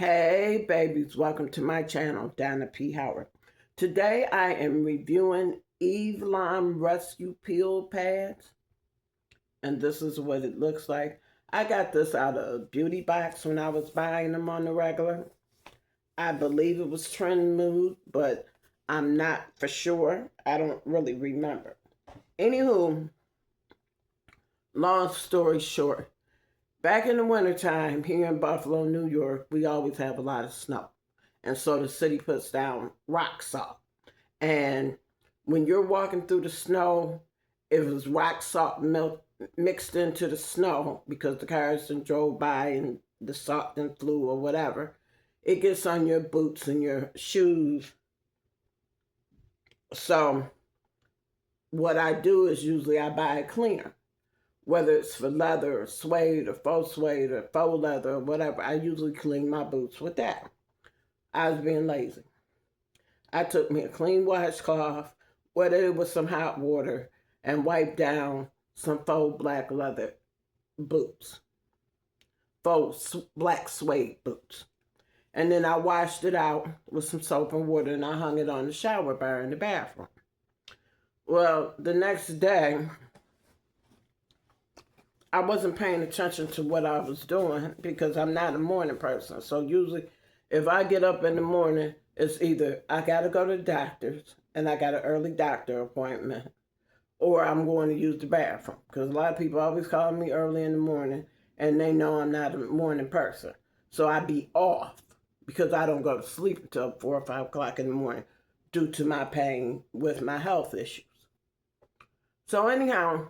Hey babies, welcome to my channel, Donna P Howard. Today I am reviewing Eve Lime Rescue Peel Pads, and this is what it looks like. I got this out of a beauty box when I was buying them on the regular. I believe it was Trend Mood, but I'm not for sure. I don't really remember. Anywho, long story short, back in the wintertime here in Buffalo, New York, we always have a lot of snow. And so the city puts down rock salt. And when you're walking through the snow, it was rock salt mixed into the snow because the cars then drove by and the salt then flew or whatever. It gets on your boots and your shoes. So what I do is usually I buy a cleaner. Whether it's for leather or suede or faux leather or whatever, I usually clean my boots with that. I was being lazy. I took me a clean washcloth, wet it with some hot water, and wiped down some faux black leather boots. Faux black suede boots. And then I washed it out with some soap and water and I hung it on the shower bar in the bathroom. Well, the next day, I wasn't paying attention to what I was doing because I'm not a morning person. So usually if I get up in the morning, it's either I got to go to the doctor's and I got an early doctor appointment, or I'm going to use the bathroom. Because a lot of people always call me early in the morning and they know I'm not a morning person. So I be off because I don't go to sleep until 4 or 5 o'clock in the morning due to my pain with my health issues. So anyhow,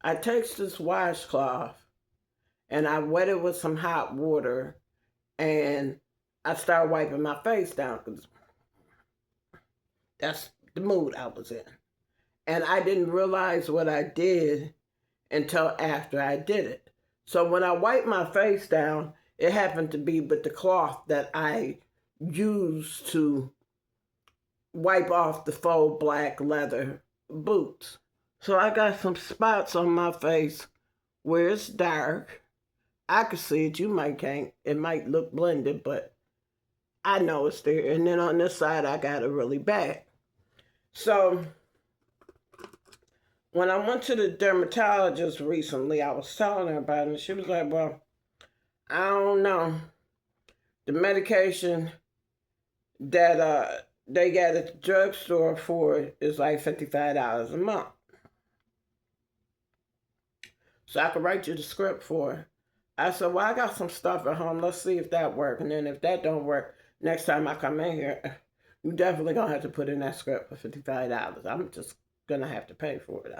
I take this washcloth and I wet it with some hot water and I start wiping my face down because that's the mood I was in. And I didn't realize what I did until after I did it. So when I wiped my face down, it happened to be with the cloth that I used to wipe off the faux black leather boots. So I got some spots on my face where it's dark. I can see it, you might can't. It might look blended, but I know it's there. And then on this side, I got it really bad. So when I went to the dermatologist recently, I was telling her about it, and she was like, well, I don't know. The medication that they got at the drugstore for it is like $55 a month. So I could write you the script for it. I said, well, I got some stuff at home. Let's see if that works. And then if that don't work, next time I come in here, you definitely going to have to put in that script for $55. I'm just going to have to pay for it.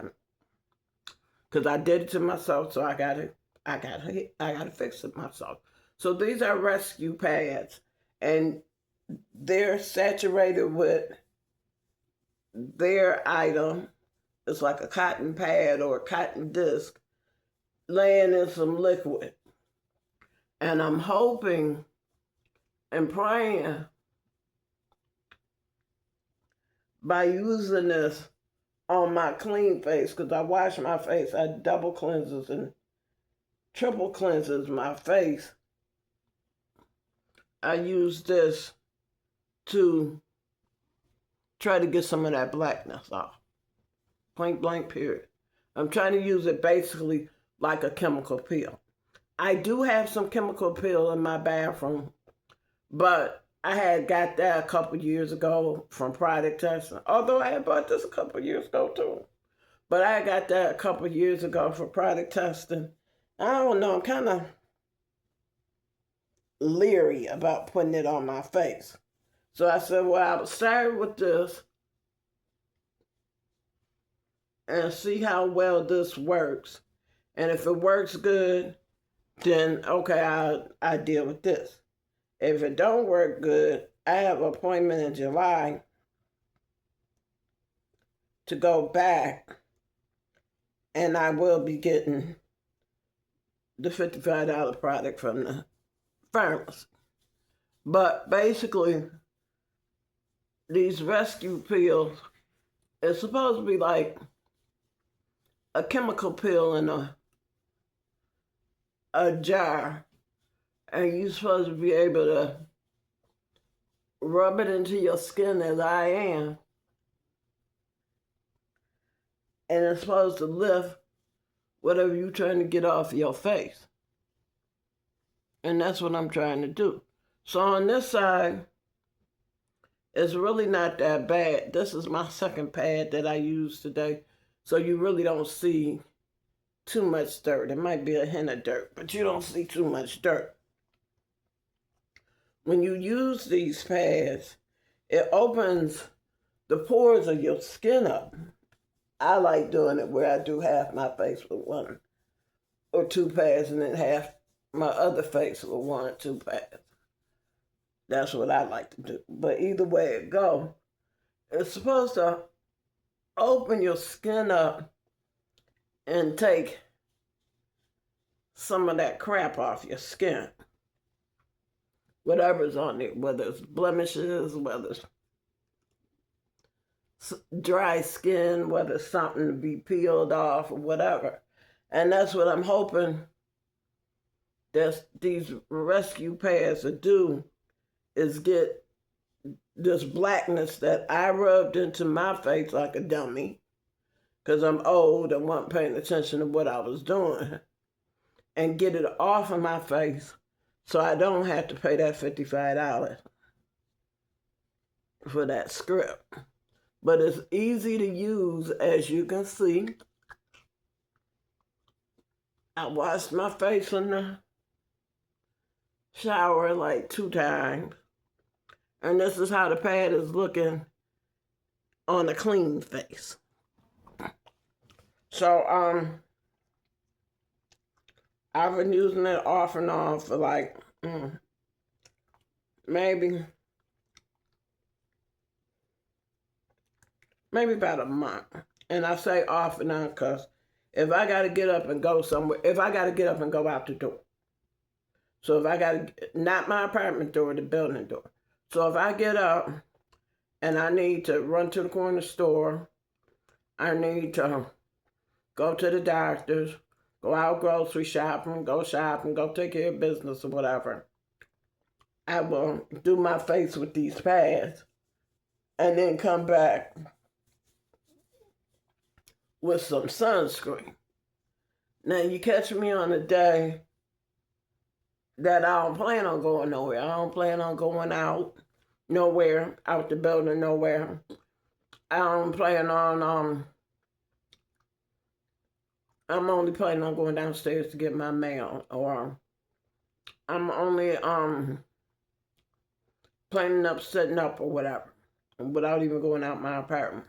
Because I did it to myself, so I got to fix it myself. So these are rescue pads, and they're saturated with their item. It's like a cotton pad or a cotton disc laying in some liquid. And I'm hoping and praying by using this on my clean face, because I wash my face, I double cleanses and triple cleanses my face. I use this to try to get some of that blackness off. Point blank period. I'm trying to use it basically like a chemical peel. I do have some chemical peel in my bathroom, but I had got that a couple years ago from product testing. Although I had bought this a couple years ago too. But I got that a couple years ago for product testing. I don't know, I'm kind of leery about putting it on my face. So I said, well, I'll start with this and see how well this works. And if it works good, then okay, I deal with this. If it don't work good, I have an appointment in July to go back, and I will be getting the $55 product from the pharmacy. But basically, these rescue pills, it's supposed to be like a chemical pill in a jar, And you're supposed to be able to rub it into your skin as I am. And it's supposed to lift whatever you're trying to get off your face. And that's what I'm trying to do. So on this side, it's really not that bad. This is my second pad that I used today. So you really don't see too much dirt. It might be a hint of dirt, but you don't see too much dirt. When you use these pads, it opens the pores of your skin up. I like doing it where I do half my face with one or two pads and then half my other face with one or two pads. That's what I like to do. But either way it go, it's supposed to open your skin up and take some of that crap off your skin. Whatever's on it, whether it's blemishes, whether it's dry skin, whether it's something to be peeled off or whatever. And that's what I'm hoping that these rescue pads will do, is get this blackness that I rubbed into my face like a dummy, because I'm old and wasn't paying attention to what I was doing, and get it off of my face so I don't have to pay that $55 for that script. But it's easy to use, as you can see. I washed my face in the shower like 2 times. And this is how the pad is looking on a clean face. So, I've been using it off and on for like, maybe about a month. And I say off and on because if I got to get up and go somewhere, if I got to get up and go out the door. So if I got to, not my apartment door, the building door. So if I get up and I need to run to the corner store, I need to go to the doctor's, go out grocery shopping, go take care of business or whatever, I will do my face with these pads and then come back with some sunscreen. Now you catch me on a day that I don't plan on going nowhere. I don't plan on going out nowhere, out the building nowhere. I don't plan on, I'm only planning on going downstairs to get my mail, or I'm only planning up setting up or whatever, without even going out my apartment.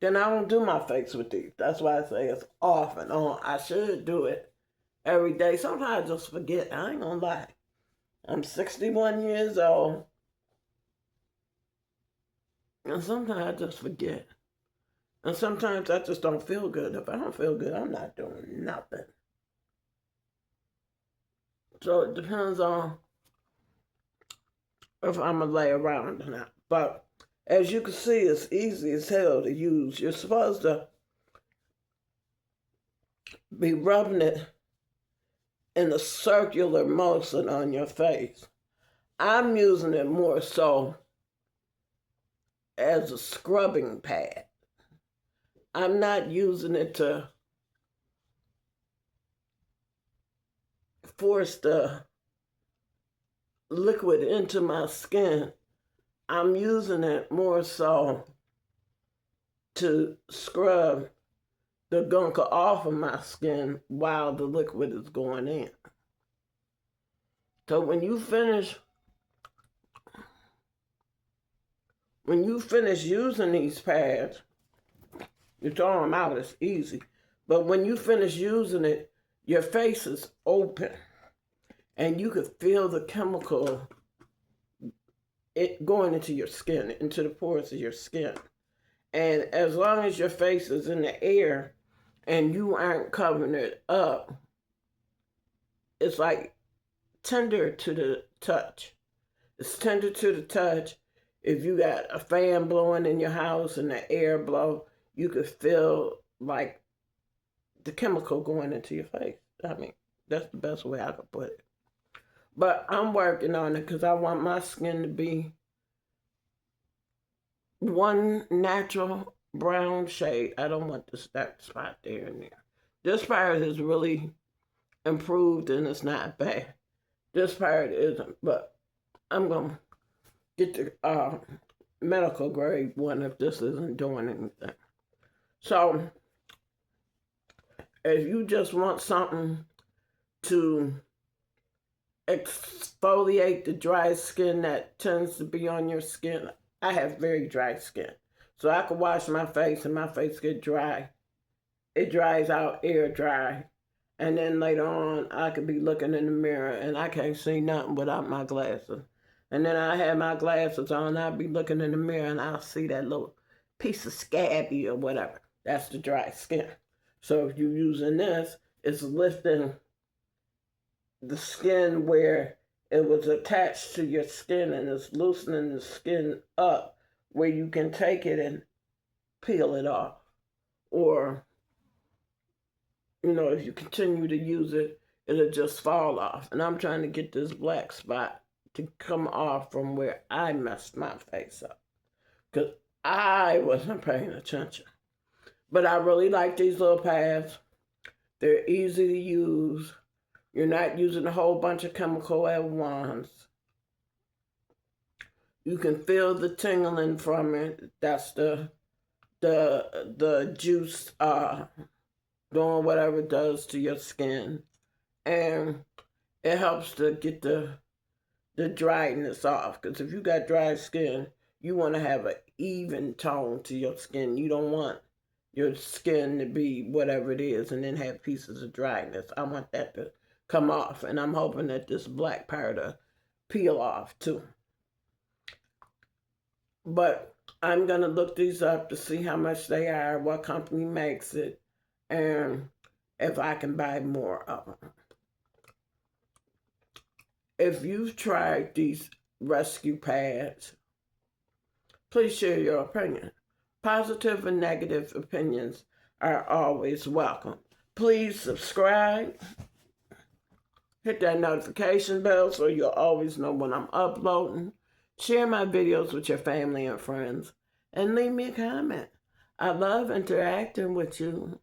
Then I don't do my face with these. That's why I say it's off and on. I should do it every day. Sometimes I just forget. I ain't gonna lie. I'm 61 years old. And sometimes I just forget. And sometimes I just don't feel good. If I don't feel good, I'm not doing nothing. So it depends on if I'm gonna lay around or not. But as you can see, it's easy as hell to use. You're supposed to be rubbing it in a circular motion on your face. I'm using it more so as a scrubbing pad. I'm not using it to force the liquid into my skin. I'm using it more so to scrub the gunk off of my skin while the liquid is going in. So when you finish using these pads, you throw them out, it's easy. But when you finish using it, your face is open and you can feel the chemical it going into your skin, into the pores of your skin. And as long as your face is in the air and you aren't covering it up, it's like tender to the touch. It's tender to the touch. If you got a fan blowing in your house and the air blow, you could feel like the chemical going into your face. I mean, that's the best way I could put it. But I'm working on it because I want my skin to be one natural brown shade. I don't want this dark spot there and there. This part is really improved and it's not bad. This part isn't, but I'm going to get the medical grade one if this isn't doing anything. So if you just want something to exfoliate the dry skin that tends to be on your skin, I have very dry skin. So I could wash my face and my face get dry. It dries out air dry. And then later on, I could be looking in the mirror and I can't see nothing without my glasses. And then I have my glasses on, I'll be looking in the mirror and I'll see that little piece of scabby or whatever. That's the dry skin. So if you're using this, it's lifting the skin where it was attached to your skin and it's loosening the skin up where you can take it and peel it off. Or, you know, if you continue to use it, it'll just fall off. And I'm trying to get this black spot to come off from where I messed my face up. Because I wasn't paying attention. But I really like these little pads. They're easy to use. You're not using a whole bunch of chemical at once. You can feel the tingling from it. That's the juice doing whatever it does to your skin. And it helps to get the dryness off. Because if you got dry skin, you want to have an even tone to your skin. You don't want your skin to be whatever it is and then have pieces of dryness. I want that to come off. And I'm hoping that this black part will peel off too. But I'm going to look these up to see how much they are, what company makes it, and if I can buy more of them. If you've tried these rescue pads, please share your opinion. Positive and negative opinions are always welcome. Please subscribe. Hit that notification bell so you'll always know when I'm uploading. Share my videos with your family and friends. And leave me a comment. I love interacting with you.